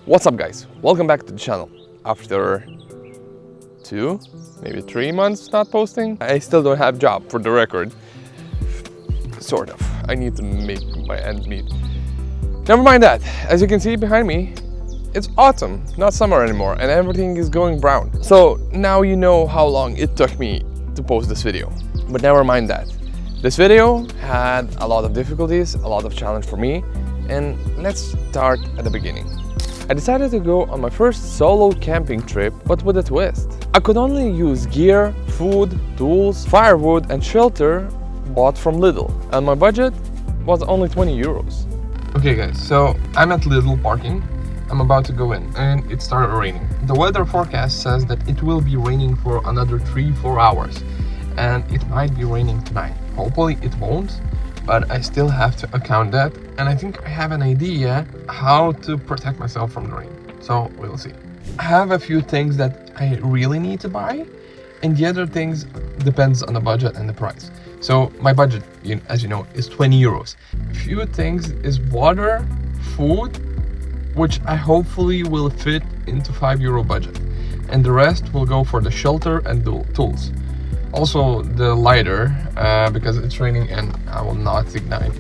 What's up guys, welcome back to the channel. After 2, maybe 3 months not posting, I still don't have a job for the record. Sort of, I need to make my ends meet. Never mind that, as you can see behind me, it's autumn, not summer anymore, and everything is going brown. So now you know how long it took me to post this video. But never mind that. This video had a lot of difficulties, a lot of challenge for me, and let's start at the beginning. I decided to go on my first solo camping trip, but with a twist. I could only use gear, food, tools, firewood and shelter bought from Lidl, and my budget was only 20 euros. Okay guys, so I'm at Lidl parking. I'm about to go in and it started raining. The weather forecast says that it will be raining for another 3-4 hours and it might be raining tonight. Hopefully it won't, but I still have to account that, and I think I have an idea how to protect myself from the rain. So we'll see. I have a few things that I really need to buy, and the other things depends on the budget and the price. So my budget, as you know, is 20 euros. A few things is water, food, which I hopefully will fit into 5 euro budget, and the rest will go for the shelter and the tools. Also the lighter, because it's raining and I will not ignite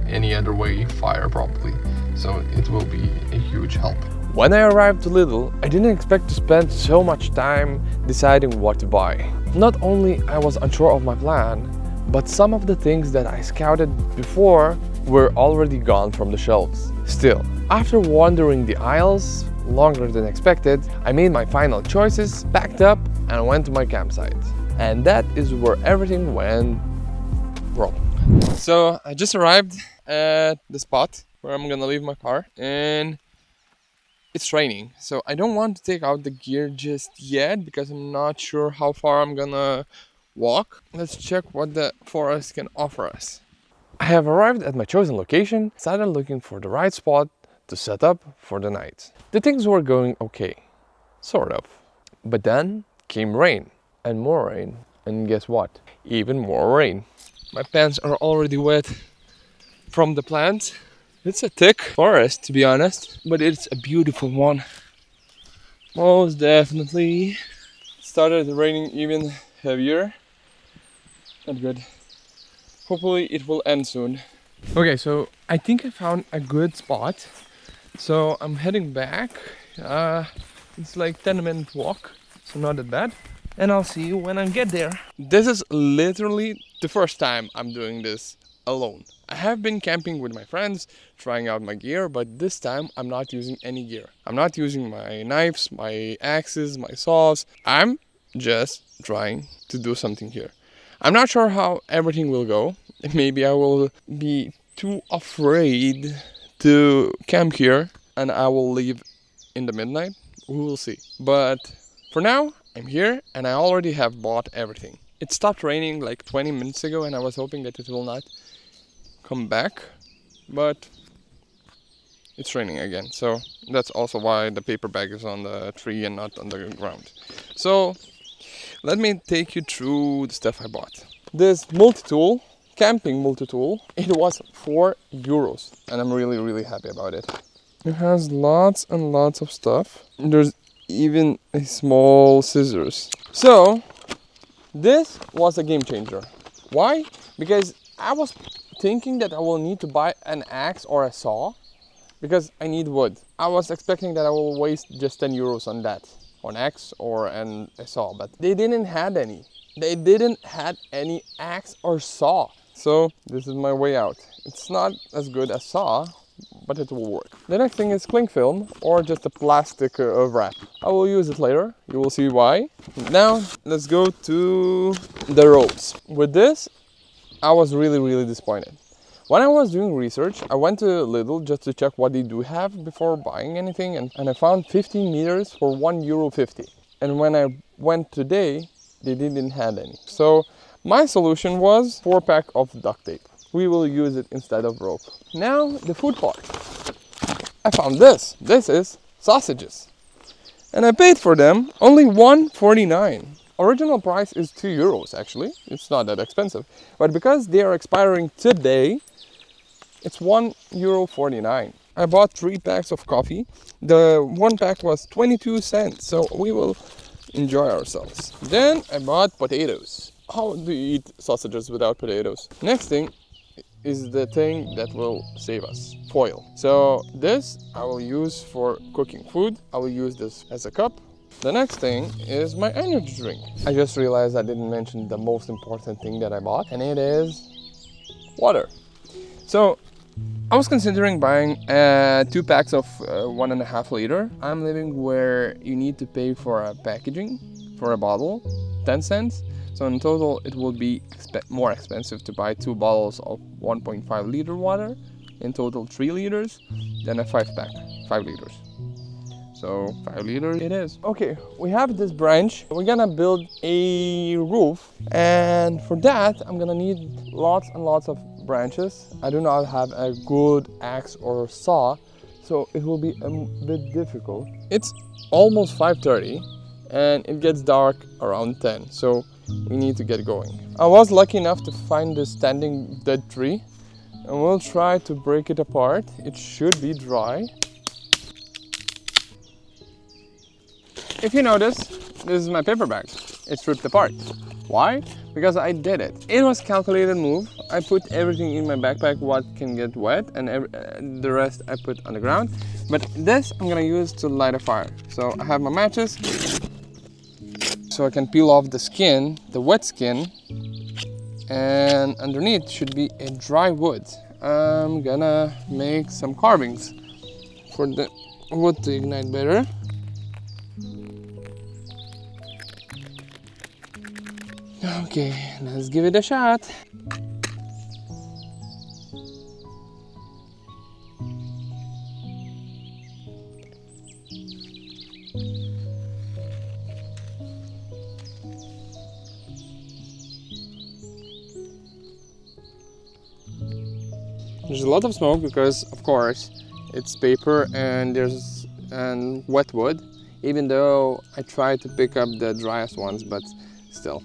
any other way fire probably, so it will be a huge help. When I arrived to Lidl, I didn't expect to spend so much time deciding what to buy. Not only I was unsure of my plan, but some of the things that I scouted before were already gone from the shelves. Still, after wandering the aisles longer than expected, I made my final choices, packed up and went to my campsite. And that is where everything went wrong. So I just arrived at the spot where I'm gonna leave my car, and it's raining. So I don't want to take out the gear just yet because I'm not sure how far I'm gonna walk. Let's check what the forest can offer us. I have arrived at my chosen location, started looking for the right spot to set up for the night. The things were going okay, sort of. But then came rain. And more rain, and guess what? Even more rain. My pants are already wet from the plant. It's a thick forest, to be honest, but it's a beautiful one. Most definitely. Started raining even heavier. Not good. Hopefully it will end soon. Okay, so I think I found a good spot. So I'm heading back. It's like 10-minute walk, so not that bad. And I'll see you when I get there. This is literally the first time I'm doing this alone. I have been camping with my friends, trying out my gear, but this time I'm not using any gear. I'm not using my knives, my axes, my saws. I'm just trying to do something here. I'm not sure how everything will go. Maybe I will be too afraid to camp here and I will leave in the midnight. We will see. But for now, I'm here and I already have bought everything. It stopped raining like 20 minutes ago and I was hoping that it will not come back, but it's raining again. So that's also why the paper bag is on the tree and not on the ground. So let me take you through the stuff I bought. This multi-tool, camping multi-tool, it was 4 euros and I'm really happy about it. It has lots and lots of stuff. There's even a small scissors. So this was a game changer. Why? Because I was thinking that I will need to buy an axe or a saw because I need wood. I was expecting that I will waste just 10 euros on that, on axe or a saw, but they didn't have any. They didn't have any axe or saw. So this is my way out. It's not as good as saw, but it will work. The next thing is cling film or just a plastic wrap. I will use it later, you will see why. Now let's go to the ropes. With this, I was really disappointed. When I was doing research, I went to Lidl just to check what they do have before buying anything, and I found 15 meters for €1.50. And when I went today, they didn't have any. So my solution was 4-pack of duct tape. We will use it instead of rope. Now the food part. I found this. This is sausages. And I paid for them only 1.49. Original price is 2 euros actually. It's not that expensive. But because they are expiring today, it's €1.49. I bought 3 packs of coffee. The one pack was 22 cents, so we will enjoy ourselves. Then I bought potatoes. How do you eat sausages without potatoes? Next thing is the thing that will save us, foil. So this I will use for cooking food. I will use this as a cup. The next thing is my energy drink. I just realized I didn't mention the most important thing that I bought, and it is water. So I was considering buying 2 packs of 1.5 liter. I'm living where you need to pay for a packaging for a bottle, 10 cents. So in total, it will be more expensive to buy 2 bottles of 1.5 liter water, in total 3 liters, than a 5 pack, 5 liters. So 5 liters it is. Okay, we have this branch. We're gonna build a roof, and for that, I'm gonna need lots and lots of branches. I do not have a good axe or saw, so it will be a bit difficult. It's almost 5:30 and it gets dark around 10, so we need to get going. I was lucky enough to find this standing dead tree, and we'll try to break it apart. It should be dry. If you notice, this is my paper bag. It's ripped apart. Why? Because I did it. It was a calculated move. I put everything in my backpack what can get wet, and the rest I put on the ground. But this I'm gonna use to light a fire. So I have my matches, so I can peel off the skin, the wet skin, and underneath should be a dry wood. I'm gonna make some carvings for the wood to ignite better. Okay, let's give it a shot. There's a lot of smoke because, of course, it's paper and there's wet wood, even though I try to pick up the driest ones, but still.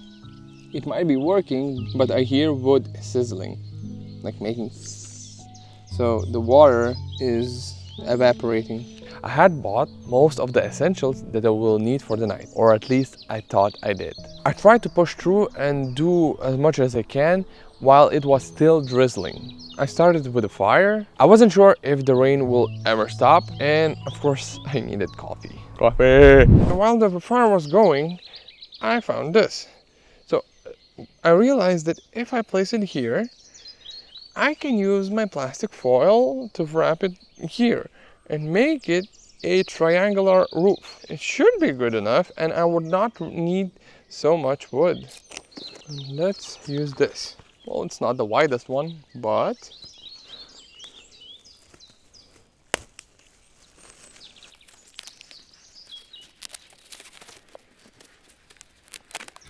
It might be working, but I hear wood sizzling, like making so the water is evaporating. I had bought most of the essentials that I will need for the night, or at least I thought I did. I tried to push through and do as much as I can while it was still drizzling. I started with a fire. I wasn't sure if the rain will ever stop, and of course I needed coffee. And while the fire was going, I found this. I realized that if I place it here, I can use my plastic foil to wrap it here and make it a triangular roof. It should be good enough, and I would not need so much wood. Let's use this. Well, it's not the widest one, but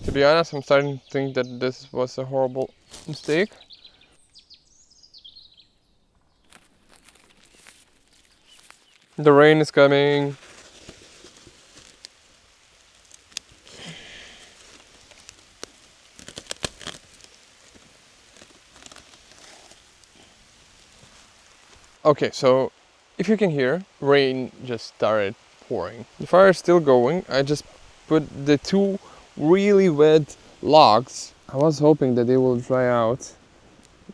to be honest, I'm starting to think that this was a horrible mistake. The rain is coming. Okay, so if you can hear, rain just started pouring. The fire is still going. I just put the 2 really wet logs. I was hoping that they will dry out,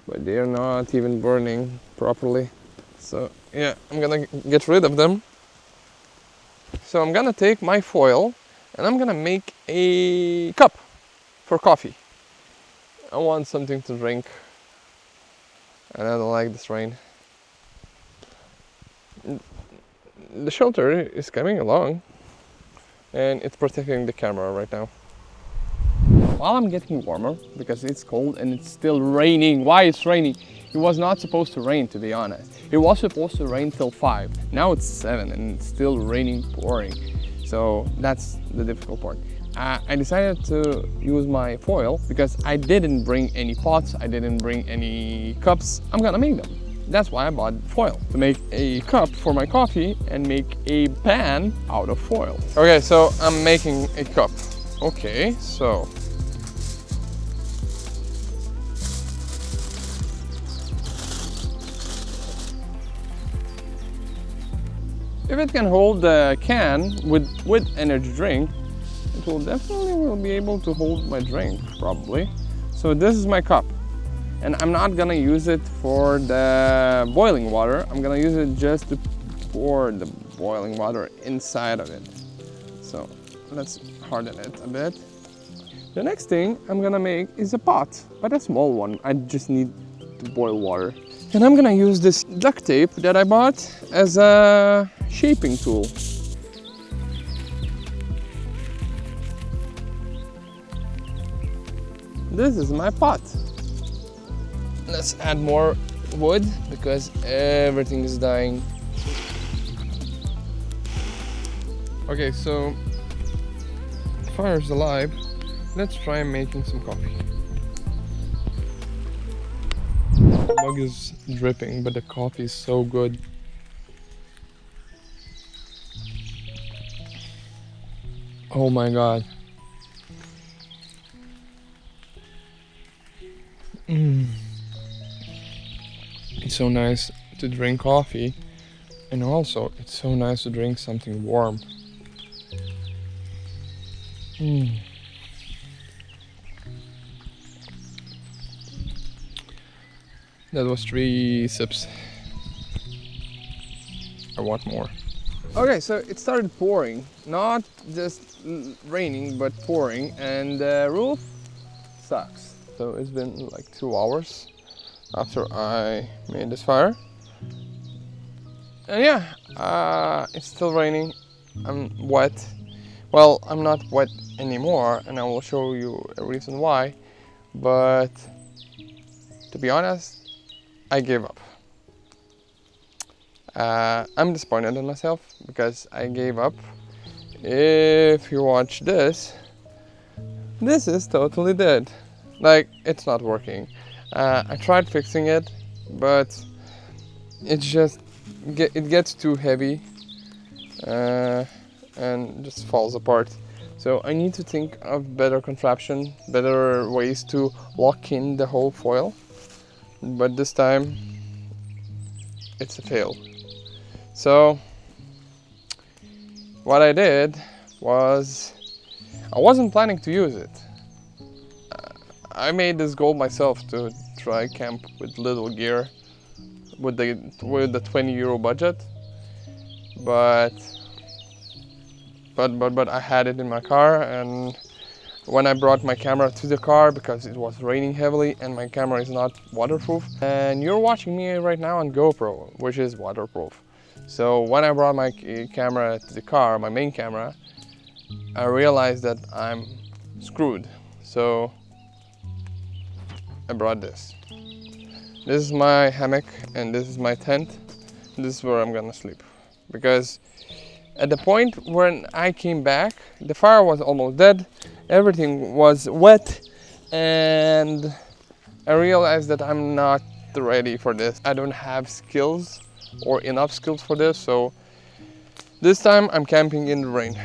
but they are not even burning properly. So yeah, I'm gonna get rid of them. So I'm gonna take my foil and I'm gonna make a cup for coffee. I want something to drink, and I don't like this rain. The shelter is coming along and it's protecting the camera right now. While I'm getting warmer, because it's cold and it's still raining. Why it's raining? It was not supposed to rain, to be honest. It was supposed to rain till 5. Now it's 7 and it's still raining, pouring. So that's the difficult part. I decided to use my foil because I didn't bring any pots, I didn't bring any cups. I'm gonna make them. That's why I bought foil, to make a cup for my coffee and make a pan out of foil. Okay, so I'm making a cup. Okay, so If it can hold the can with energy drink, it will definitely be able to hold my drink, probably. So this is my cup. And I'm not gonna use it for the boiling water. I'm gonna use it just to pour the boiling water inside of it. So let's harden it a bit. The next thing I'm gonna make is a pot, but a small one. I just need to boil water. And I'm gonna use this duct tape that I bought as a shaping tool. This is my pot. Let's add more wood because everything is dying. Okay, so fire's alive. Let's try making some coffee. The mug is dripping, but the coffee is so good. Oh my god. It's so nice to drink coffee, and also it's so nice to drink something warm. That was 3 sips. I want more. Okay, so it started pouring. Not just raining, but pouring, and the roof sucks. So it's been like 2 hours after I made this fire. And yeah, it's still raining. I'm wet. Well, I'm not wet anymore, and I will show you a reason why. But to be honest, I gave up. I'm disappointed in myself because I gave up. If you watch this, this is totally dead. Like, it's not working. I tried fixing it, but it gets too heavy and just falls apart. So I need to think of better contraption, better ways to lock in the whole foil. But this time, it's a fail. So what I did was, I wasn't planning to use it. I made this goal myself to try camp with Lidl gear with the 20 euro budget, but I had it in my car, and when I brought my camera to the car, because it was raining heavily and my camera is not waterproof, and you're watching me right now on GoPro, which is waterproof. So when I brought my camera to the car, my main camera, I realized that I'm screwed. So I brought this. This is my hammock and this is my tent. This is where I'm gonna sleep. Because at the point when I came back, the fire was almost dead, everything was wet, and I realized that I'm not ready for this. I don't have skills or enough skills for this, so this time I'm camping in the rain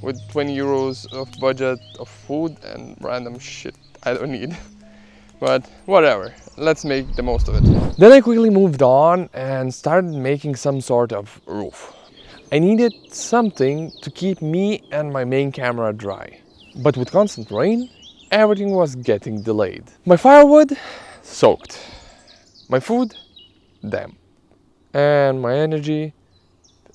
with 20 euros of budget of food and random shit I don't need. But whatever, let's make the most of it. Then I quickly moved on and started making some sort of roof. I needed something to keep me and my main camera dry. But with constant rain, everything was getting delayed. My firewood soaked, my food damp, and my energy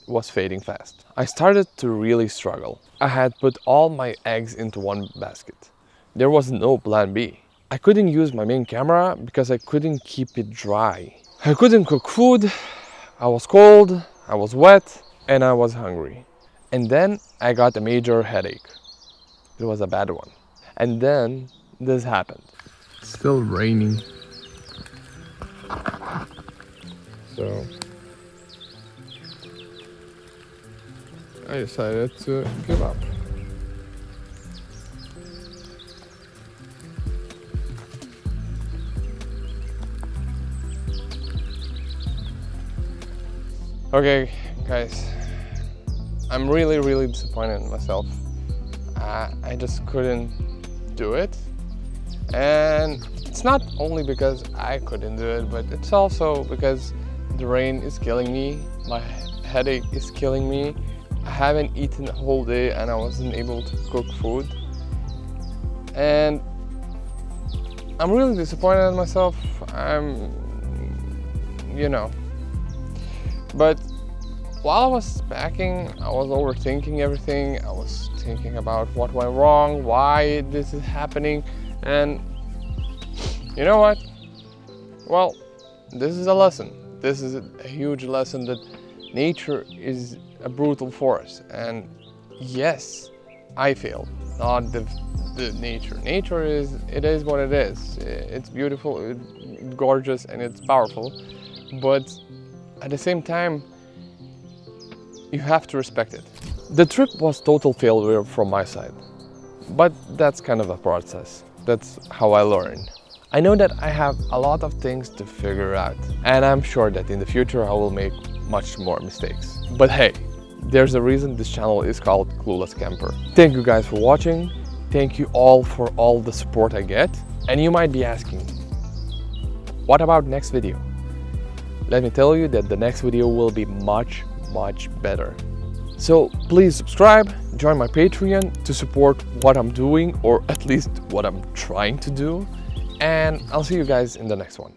was fading fast. I started to really struggle. I had put all my eggs into one basket. There was no plan B. I couldn't use my main camera because I couldn't keep it dry. I couldn't cook food, I was cold, I was wet, and I was hungry. And then I got a major headache. It was a bad one. And then this happened. Still raining. So I decided to give up. Okay, guys, I'm really disappointed in myself. I just couldn't do it, and it's not only because I couldn't do it, but it's also because the rain is killing me. My headache is killing me. I haven't eaten the whole day and I wasn't able to cook food. And I'm really disappointed in myself. But while I was packing, I was overthinking everything. I was thinking about what went wrong, why this is happening, and you know what? Well, this is a lesson. This is a huge lesson that nature is a brutal force. And yes, I failed, not the nature. Nature is what it is. It's beautiful, it's gorgeous, and it's powerful. But at the same time, you have to respect it. The trip was total failure from my side, but that's kind of a process. That's how I learn. I know that I have a lot of things to figure out, and I'm sure that in the future I will make much more mistakes. But hey, there's a reason this channel is called Clueless Camper. Thank you guys for watching. Thank you all for all the support I get. And you might be asking, what about next video? Let me tell you that the next video will be much better. So please subscribe, join my Patreon to support what I'm doing, or at least what I'm trying to do. And I'll see you guys in the next one.